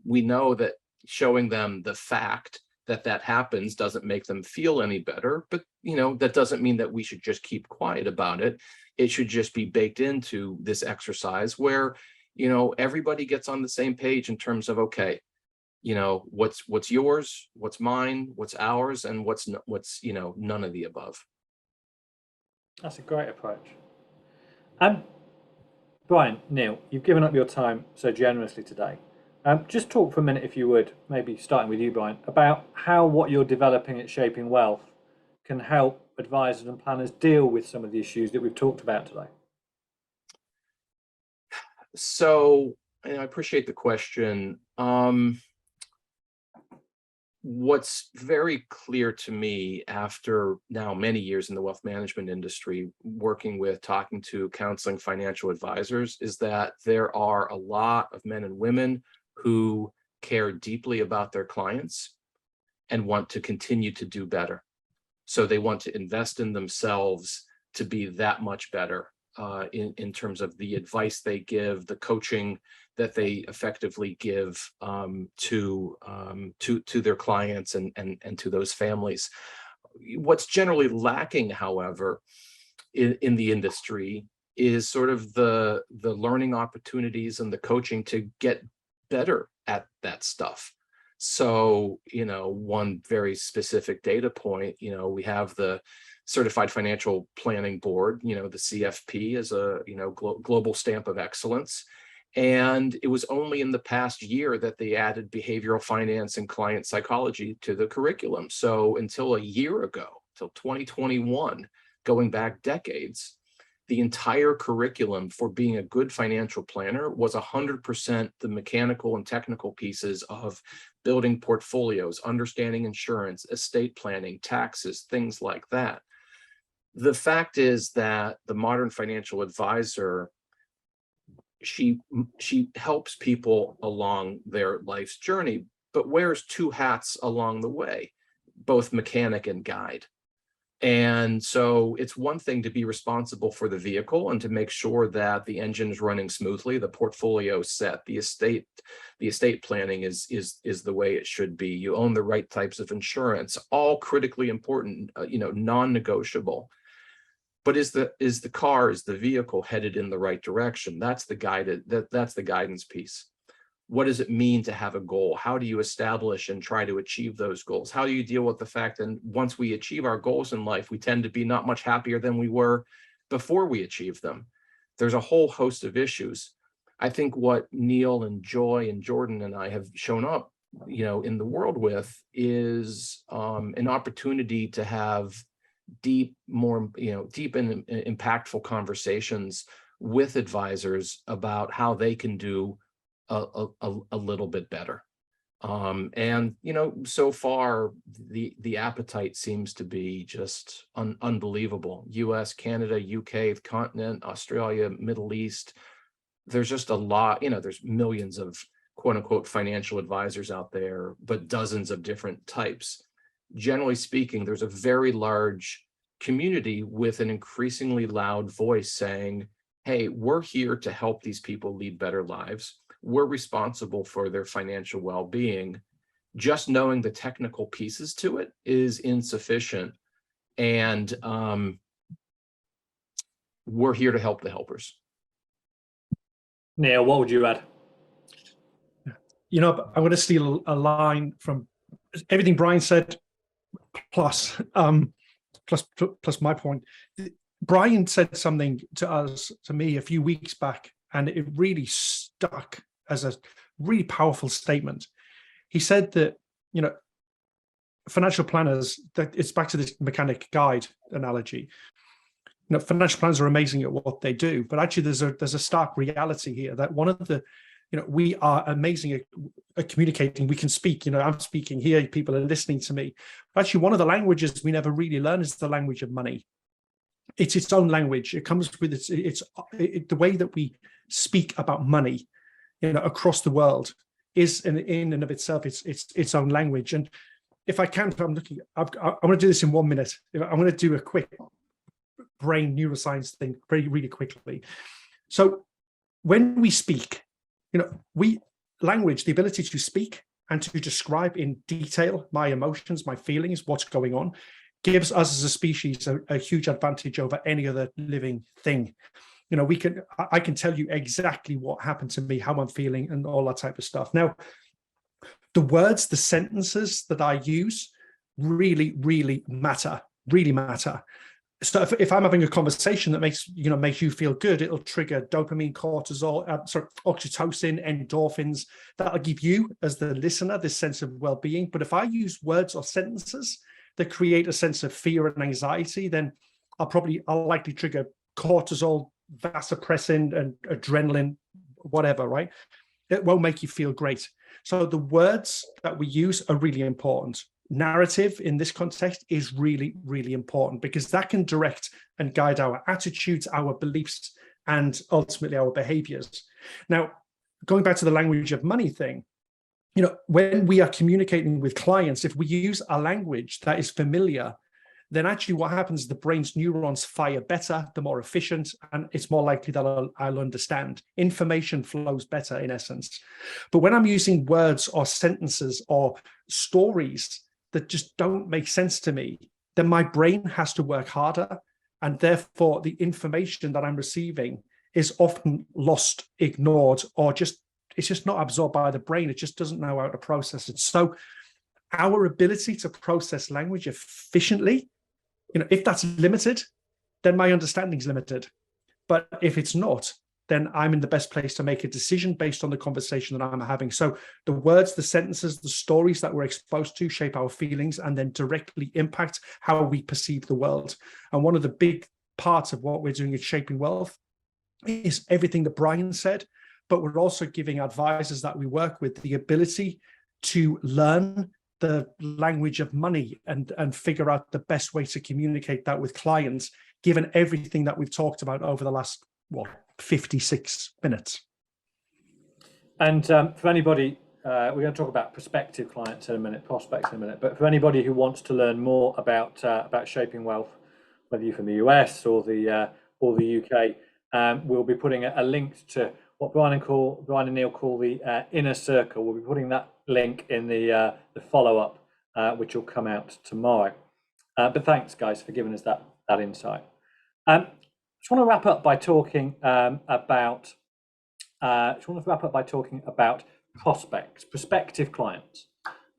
We know that, showing them the fact that that happens doesn't make them feel any better, but that doesn't mean that we should just keep quiet about it. It should just be baked into this exercise where everybody gets on the same page in terms of, okay, what's yours, what's mine, what's ours, and what's none of the above. That's a great approach. Brian, Neil, you've given up your time so generously today. Just talk for a minute, if you would, maybe starting with you, Brian, about how what you're developing at Shaping Wealth can help advisors and planners deal with some of the issues that we've talked about today. So, I appreciate the question. What's very clear to me after now many years in the wealth management industry, working with, talking to, counseling financial advisors, is that there are a lot of men and women who care deeply about their clients and want to continue to do better. So they want to invest in themselves to be that much better in terms of the advice they give, the coaching that they effectively give to their clients and to those families. What's generally lacking, however, in the industry is sort of the learning opportunities and the coaching to get better at that stuff. So, one very specific data point, we have the Certified Financial Planning Board, the CFP is a, global stamp of excellence. And it was only in the past year that they added behavioral finance and client psychology to the curriculum. So until a year ago, till 2021, going back decades, the entire curriculum for being a good financial planner was 100% the mechanical and technical pieces of building portfolios, understanding insurance, estate planning, taxes, things like that. The fact is that the modern financial advisor, she helps people along their life's journey, but wears two hats along the way, both mechanic and guide. And so it's one thing to be responsible for the vehicle and to make sure that the engine is running smoothly, the portfolio set, the estate planning is the way it should be. You own the right types of insurance, all critically important, non-negotiable. But is the vehicle headed in the right direction? That's the guidance piece. What does it mean to have a goal? How do you establish and try to achieve those goals? How do you deal with the fact that once we achieve our goals in life, we tend to be not much happier than we were before we achieved them? There's a whole host of issues. I think what Neil and Joy and Jordan and I have shown up, in the world with is an opportunity to have deep and impactful conversations with advisors about how they can do a little bit better. And so far the appetite seems to be just unbelievable. US, Canada, UK, the continent, Australia, Middle East. There's just a lot, there's millions of quote unquote financial advisors out there, but dozens of different types. Generally speaking, there's a very large community with an increasingly loud voice saying, hey, we're here to help these people lead better lives. We're responsible for their financial well-being. Just knowing the technical pieces to it is insufficient. And we're here to help the helpers. Neil, what would you add? I'm going to steal a line from everything Brian said, plus my point. Brian said something to me a few weeks back, and it really stuck as a really powerful statement. He said that, financial planners, that it's back to this mechanic guide analogy. Financial planners are amazing at what they do, but actually there's a stark reality here that one of the, we are amazing at communicating. We can speak, I'm speaking here, people are listening to me. But actually, one of the languages we never really learn is the language of money. It's its own language. It comes with the way that we speak about money, across the world is in and of itself, its own language. And if I can, I'm going to do this in 1 minute. I'm going to do a quick brain neuroscience thing really quickly. So when we speak, language, the ability to speak and to describe in detail my emotions, my feelings, what's going on, gives us as a species a huge advantage over any other living thing. You know, I can tell you exactly what happened to me, how I'm feeling, and all that type of stuff. Now, the words, the sentences that I use really, really matter, really matter. So if I'm having a conversation that makes you feel good, it'll trigger dopamine, cortisol, oxytocin, endorphins. That'll give you, as the listener, this sense of well-being. But if I use words or sentences that create a sense of fear and anxiety, then I'll likely trigger cortisol, vasopressin, and adrenaline, whatever, right? It won't make you feel great. So the words that we use are really important. Narrative in this context is really, really important, because that can direct and guide our attitudes, our beliefs, and ultimately our behaviors. Now, going back to the language of money thing, you know, when we are communicating with clients, if we use a language that is familiar, then actually what happens is the brain's neurons fire better, the more efficient, and it's more likely that I'll understand. Information flows better, in essence. But when I'm using words or sentences or stories that just don't make sense to me, then my brain has to work harder, and therefore the information that I'm receiving is often lost, ignored, or it's just not absorbed by the brain. It just doesn't know how to process it. So our ability to process language efficiently, you know, if that's limited, then my understanding is limited. But if it's not, then I'm in the best place to make a decision based on the conversation that I'm having. So the words, the sentences, the stories that we're exposed to shape our feelings and then directly impact how we perceive the world. And one of the big parts of what we're doing at Shaping Wealth is everything that Brian said, but we're also giving advisors that we work with the ability to learn the language of money and figure out the best way to communicate that with clients, given everything that we've talked about over the last, 56 minutes. And for anybody, we're going to talk about prospective clients in a minute, prospects in a minute, but for anybody who wants to learn more about Shaping Wealth, whether you're from the US or the UK, we'll be putting a link to what Brian and Neil call the inner circle. We'll be putting that link in the follow-up, which will come out tomorrow. But thanks, guys, for giving us that insight. Just want to wrap up by talking about prospective clients,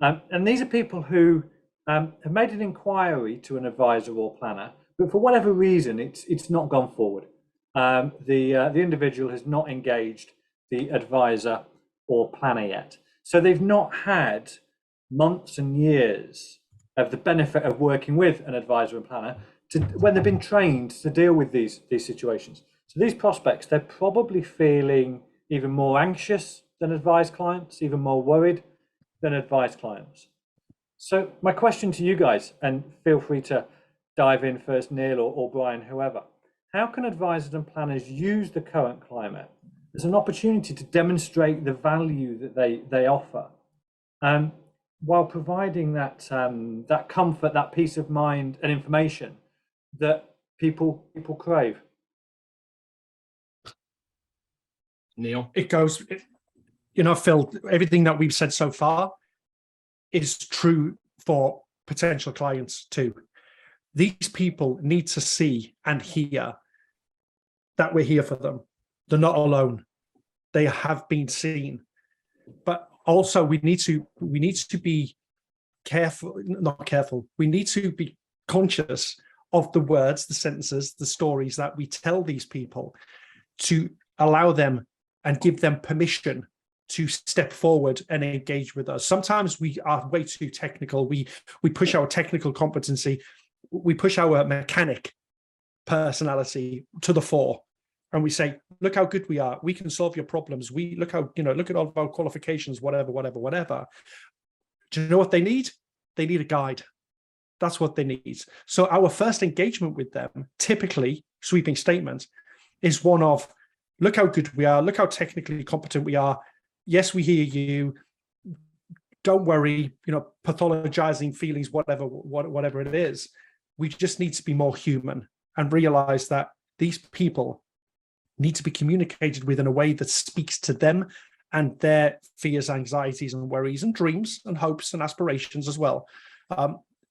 and these are people who have made an inquiry to an advisor or planner, but for whatever reason, it's not gone forward. The individual has not engaged the advisor or planner yet, so they've not had months and years of the benefit of working with an advisor and planner when they've been trained to deal with these situations. So these prospects, they're probably feeling even more anxious than advised clients, even more worried than advised clients. So my question to you guys, and feel free to dive in first, Neil or Brian, whoever, how can advisors and planners use the current climate as an opportunity to demonstrate the value that they offer, while providing that comfort, that peace of mind and information that people crave? Neil? It goes, Phil, everything that we've said so far is true for potential clients too. These people need to see and hear that we're here for them. They're not alone. They have been seen. But also we need to be careful. We need to be conscious of the words, the sentences, the stories that we tell these people, to allow them and give them permission to step forward and engage with us. Sometimes we are way too technical. We push our technical competency, we push our mechanic personality to the fore, and we say, look how good we are. We can solve your problems. Look at all of our qualifications, whatever. Do you know what they need? They need a guide. That's what they need. So our first engagement with them, typically, sweeping statement, is one of, look how good we are, look how technically competent we are. Yes, we hear you. Don't worry, pathologizing feelings, whatever it is. We just need to be more human and realize that these people need to be communicated with in a way that speaks to them and their fears, anxieties, and worries, and dreams, and hopes, and aspirations as well,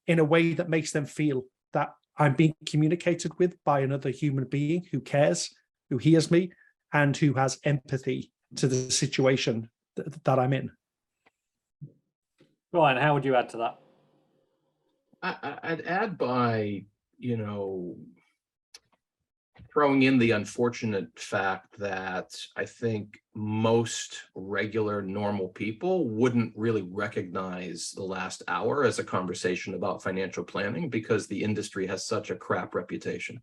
in a way that makes them feel that I'm being communicated with by another human being who cares, who hears me, and who has empathy to the situation that I'm in. Brian, how would you add to that? I'd add by, throwing in the unfortunate fact that I think most regular, normal people wouldn't really recognize the last hour as a conversation about financial planning because the industry has such a crap reputation.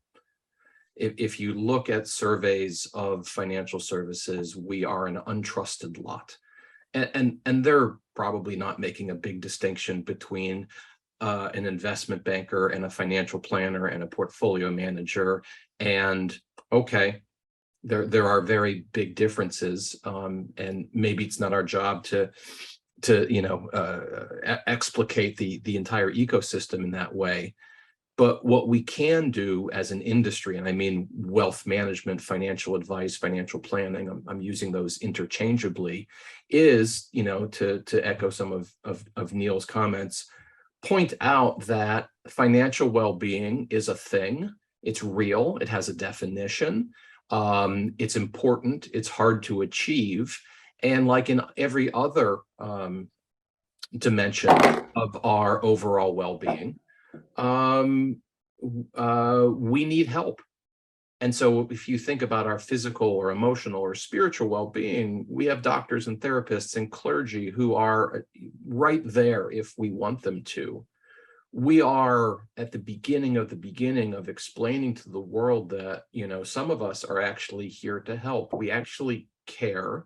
If you look at surveys of financial services, we are an untrusted lot. And they're probably not making a big distinction between an investment banker and a financial planner and a portfolio manager. And okay, there are very big differences, and maybe it's not our job to explicate the entire ecosystem in that way. But what we can do as an industry, and I mean wealth management, financial advice, financial planning, I'm using those interchangeably, is, to echo some of Neil's comments, point out that financial well-being is a thing. It's real. It has a definition. It's important. It's hard to achieve. And like in every other dimension of our overall well-being, we need help. And so if you think about our physical or emotional or spiritual well-being, we have doctors and therapists and clergy who are right there if we want them to. We are at the beginning of explaining to the world that, some of us are actually here to help. We actually care,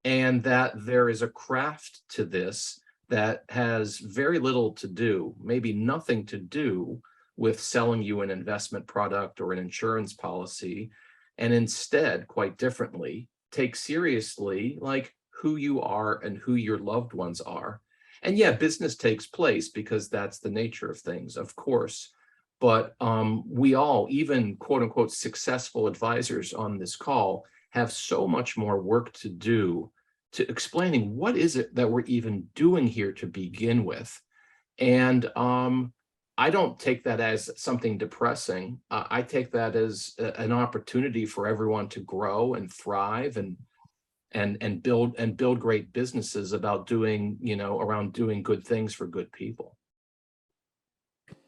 and that there is a craft to this that has very little to do, maybe nothing to do, with selling you an investment product or an insurance policy, and instead, quite differently, take seriously like who you are and who your loved ones are. And yeah, business takes place because that's the nature of things, of course. But we all, even quote unquote successful advisors on this call, have so much more work to do to explaining what is it that we're even doing here to begin with. And I don't take that as something depressing. I take that as an opportunity for everyone to grow and thrive and build great businesses about doing, around doing good things for good people.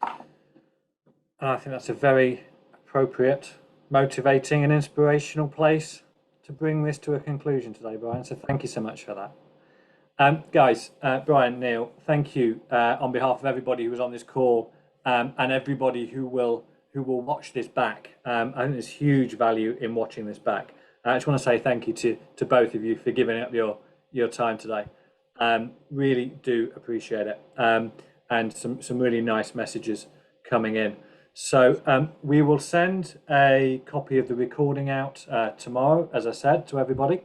I think that's a very appropriate, motivating and inspirational place to bring this to a conclusion today, Brian. So thank you so much for that. Guys, Brian, Neil, thank you on behalf of everybody who was on this call, and everybody who will watch this back. I think there's huge value in watching this back. I just want to say thank you to both of you for giving up your time today. Really do appreciate it, and some really nice messages coming in. So we will send a copy of the recording out tomorrow, as I said, to everybody.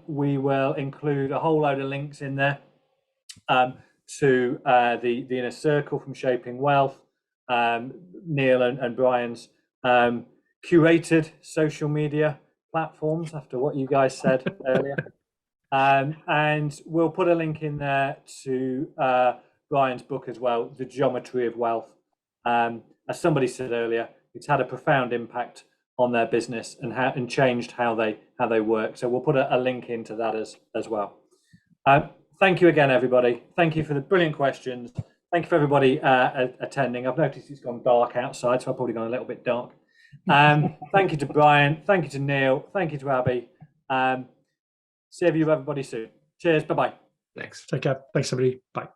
We will include a whole load of links in there to the Inner Circle from Shaping Wealth, Neil and Brian's curated social media platforms, after what you guys said earlier. And we'll put a link in there to Brian's book as well, The Geometry of Wealth. As somebody said earlier, it's had a profound impact on their business and changed how they work. So we'll put a link into that as well. Thank you again, everybody. Thank you for the brilliant questions. Thank you for everybody attending. I've noticed it's gone dark outside, so I've probably gone a little bit dark. Thank you to Brian. Thank you to Neil. Thank you to Abby. See you everybody soon. Cheers. Bye-bye. Thanks. Take care. Thanks, everybody. Bye.